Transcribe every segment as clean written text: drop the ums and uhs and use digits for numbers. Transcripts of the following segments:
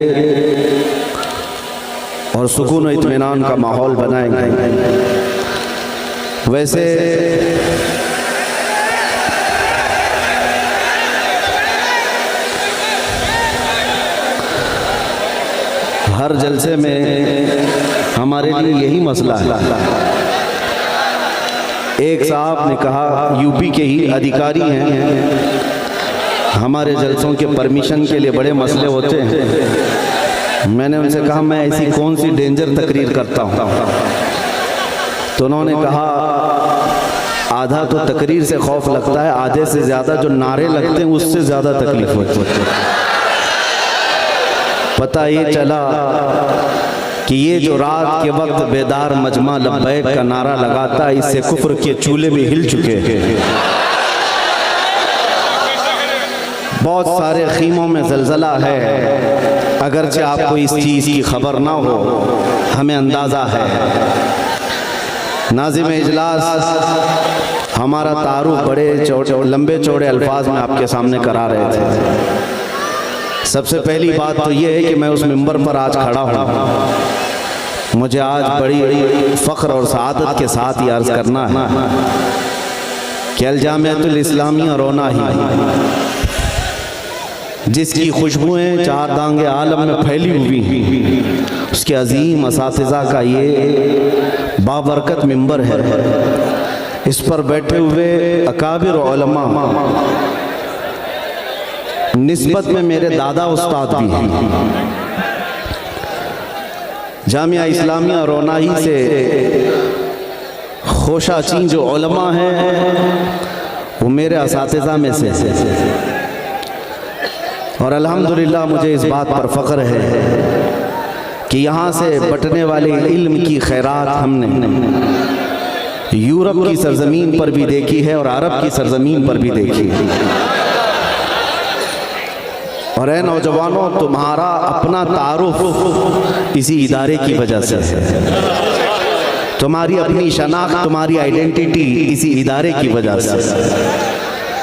और सुकून और इत्मीनान का माहौल बनाएंगे। वैसे हर जलसे में हमारे लिए यही मसला है। एक साहब ने कहा, यूपी के ही अधिकारी हैं, हमारे जलसों के परमिशन के लिए बड़े मसले होते हैं। मैंने उनसे कहा, मैं ऐसी कौन सी डेंजर तकरीर करता हूँ? तो उन्होंने कहा, आधा तो तकरीर से खौफ लगता है, आधे से ज़्यादा जो नारे लगते हैं उससे ज़्यादा तकलीफ होती है। पता ये चला कि ये जो रात के वक्त बेदार मजमा लब्बैक का नारा लगाता है, इससे कुफ्र के चूल्हे भी हिल चुके हैं। बहुत सारे खीमों में ज़लज़ला है, अगरचे आपको इस चीज़ की खबर ना हो, हमें अंदाज़ा है। नाज़िम इजलास हमारा तारुफ बड़े लंबे चौड़े अल्फाज में आपके सामने करा रहे थे। सबसे पहली बात तो ये है कि मैं उस मिंबर पर आज खड़ा हूँ। मुझे आज बड़ी फ़ख्र और सआदत के साथ ये अर्ज़ करना है कि अल जामिअतुल इस्लामिया रोना ही, जिसकी खुशबुएँ चार दांगे आलम में फैली हुई हैं, उसके अजीम असातिज़ा का ये बाबरकत मिंबर है। इस पर बैठे हुए अकाबिर उलमा, निस्बत में मेरे दादा उस्ताद भी हैं। जामिया इस्लामिया रोनाही से खोशाचीन जो उलमा हैं वो मेरे असातिज़ा में से। और अल्हम्दुलिल्लाह मुझे इस बात पर फ़ख्र है कि यहाँ से बटने वाले इल्म की खैरात हमने यूरोप की सरजमीन पर भी देखी है और अरब की सरजमीन पर भी देखी है। और ऐ नौजवानों, तुम्हारा अपना तारुफ इसी इदारे की वजह से है, तुम्हारी अपनी शनाख्त, तुम्हारी आइडेंटिटी इसी इदारे की वजह से।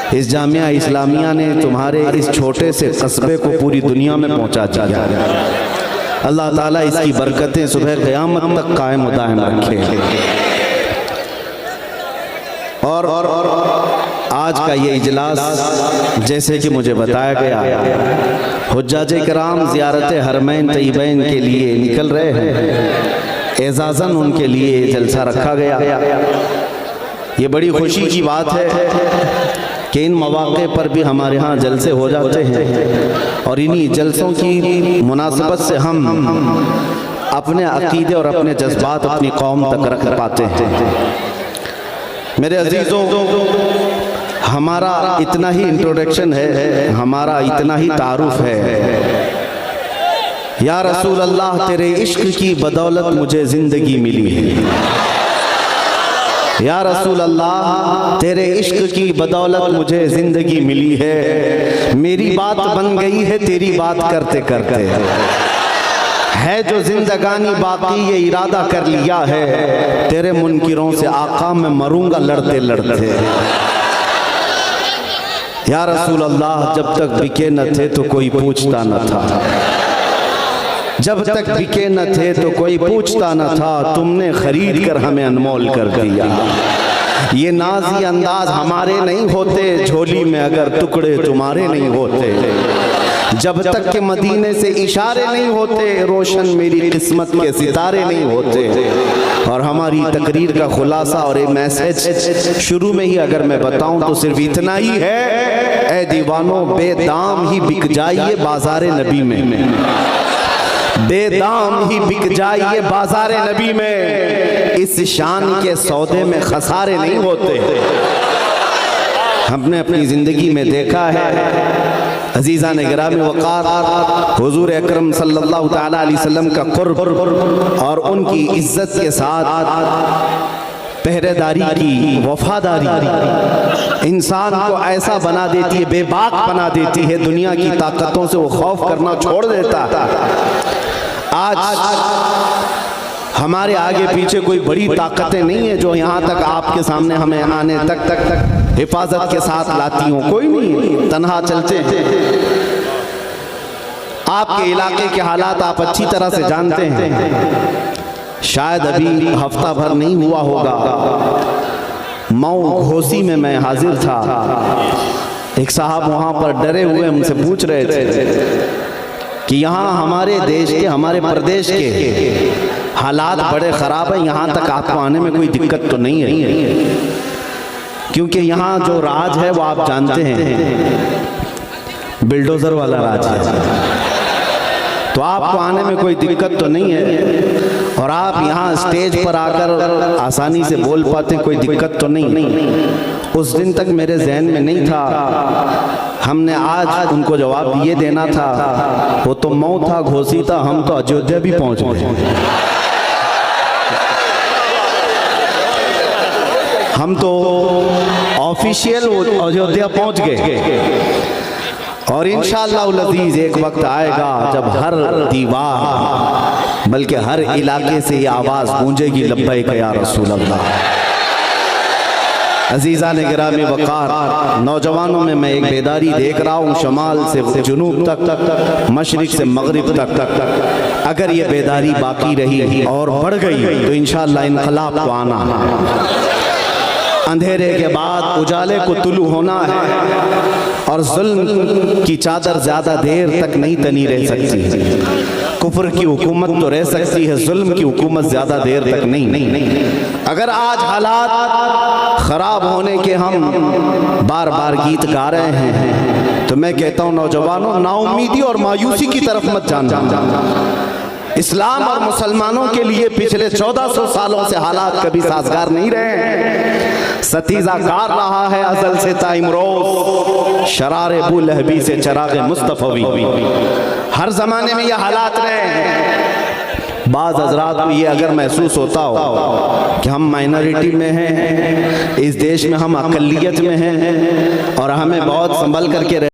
इस जामिया इस्लामिया ने तुम्हारे इस छोटे से कस्बे को पूरी दुनिया में पहुंचा दिया। अल्लाह ताला इसकी बरकतें सुबह क़यामत तक कायम दायम रखे। और आज का ये इजलास, जैसे कि मुझे बताया गया, हुज्जाज किराम ज़ियारत हरमैन तय्यबैन के लिए निकल रहे हैं। एजाज़न उनके लिए जलसा रखा गया। ये बड़ी खुशी की बात है कि इन मौक़े पर भी हमारे यहाँ जलसे हो जाते हैं और इन्हीं जलसों की मुनासबत से हम अपने अक़ीदे और अपने जज्बात अपनी कौम तक रख पाते हैं। मेरे अजीज़ों, हमारा इतना ही इंट्रोडक्शन है, हमारा इतना ही तारुफ है। या रसूल अल्लाह, तेरे इश्क की बदौलत मुझे ज़िंदगी मिली है। या रसूल अल्लाह, तेरे इश्क की बदौलत मुझे ज़िंदगी मिली है। मेरी बात बन गई है तेरी बात करते करते, है जो जिंदगानी बाकी ये इरादा कर लिया है, तेरे मुनकिरों से आका मैं मरूंगा लड़ते लड़ते। या रसूल अल्लाह, जब तक बिके न थे तो कोई पूछता न था, जब तक बिके न थे तो कोई पूछता न था, तुमने खरीद कर हमें अनमोल कर दिया। ये नाज़ी अंदाज हमारे नहीं होते, झोली में अगर टुकड़े तुम्हारे नहीं होते। जब तक के मदीने से इशारे नहीं होते, रोशन मेरी किस्मत के सितारे नहीं होते। और हमारी तकरीर का खुलासा और एक मैसेज शुरू में ही अगर मैं बताऊं तो सिर्फ इतना ही है, ऐ दीवानों, बेदाम ही बिक जाइए बाज़ारे नबी में, बेदाम ही बिक जाइए बाज़ारे नबी में। इस शान के सौदे में खसारे नहीं होते। हमने अपनी ज़िंदगी में देखा है अजीज़ा ने गिरामी वक़ार हुज़ूर अकरम सल्लल्लाहु तआला अलैहि वसल्लम का क़ुर्ब और उनकी इज़्ज़त के साथ पहरेदारी की वफादारी इंसान को ऐसा बना देती है, बेबाक बना देती है, दुनिया की ताकतों से वो खौफ करना छोड़ देता है। आज हमारे आगे पीछे कोई बड़ी ताकतें नहीं है जो यहाँ तक आपके सामने हमें आने तक हिफाजत के साथ लाती हूँ, कोई नहीं, तन्हा चलते हैं। आपके इलाके के हालात आप अच्छी तरह से जानते हैं। शायद अभी हफ्ता भर नहीं हुआ होगा, मऊ घोसी में मैं हाजिर था। एक साहब वहाँ पर डरे हुए हमसे पूछ रहे थे कि यहाँ हमारे देश के, हमारे प्रदेश के हालात बड़े ख़राब हैं, यहाँ तक आपको आने में कोई दिक्कत तो नहीं है? क्योंकि यहाँ जो राज है वो आप जानते हैं, बिल्डोज़र वाला राज है। तो आपको आने में कोई दिक्कत तो नहीं है, और आप यहाँ स्टेज पर आकर आसानी से बोल पाते, कोई दिक्कत तो नहीं। उस दिन तक मेरे जहन में नहीं था, हमने आज उनको जवाब ये देना था। वो तो मऊ था, घोसी था, हम तो अयोध्या भी पहुँच गए। हम तो ऑफिशियल अयोध्या पहुँच गए। और इंशाअल्लाह अज़ीज़ एक वक्त आएगा जब हर दीवार बल्कि हर इलाके से ये आवाज़ गूंजेगी, लब्बैक या रसूल अल्लाह। अज़ीज़ान गिरामी वक़ार, नौजवानों में मैं एक बेदारी देख रहा हूँ, शमाल से जुनूब तक, मशरिक़ से मगरिब तक। अगर ये बेदारी बाकी रही और बढ़ गई तो इंशाअल्लाह इनक़लाब को आना है। अंधेरे के बाद उजाले को तुलू होना है, और जुल्म की चादर ज्यादा देर तक नहीं तनी रह सकती। कुफ्र की हुकूमत तो रह सकती है, जुल्म की हुकूमत ज्यादा देर तक नहीं। अगर आज हालात खराब होने के हम बार बार गीत गा रहे हैं, तो मैं कहता हूँ नौजवानों, नाउमीदी और मायूसी की तरफ मत जाना। इस्लाम और मुसलमानों के लिए पिछले 1400 सालों से हालात कभी साजगार नहीं रहे हैं। सतीजा कार रहा है अजल से ताइमरोज, शरारे अबू लहबी से चरागे मुस्तफवी। हर जमाने में ये हालात रहे हैं। बाज़ हज़रात को ये अगर महसूस होता हो कि हम माइनॉरिटी में हैं, इस देश में हम अक़लियत में हैं और हमें बहुत संभल करके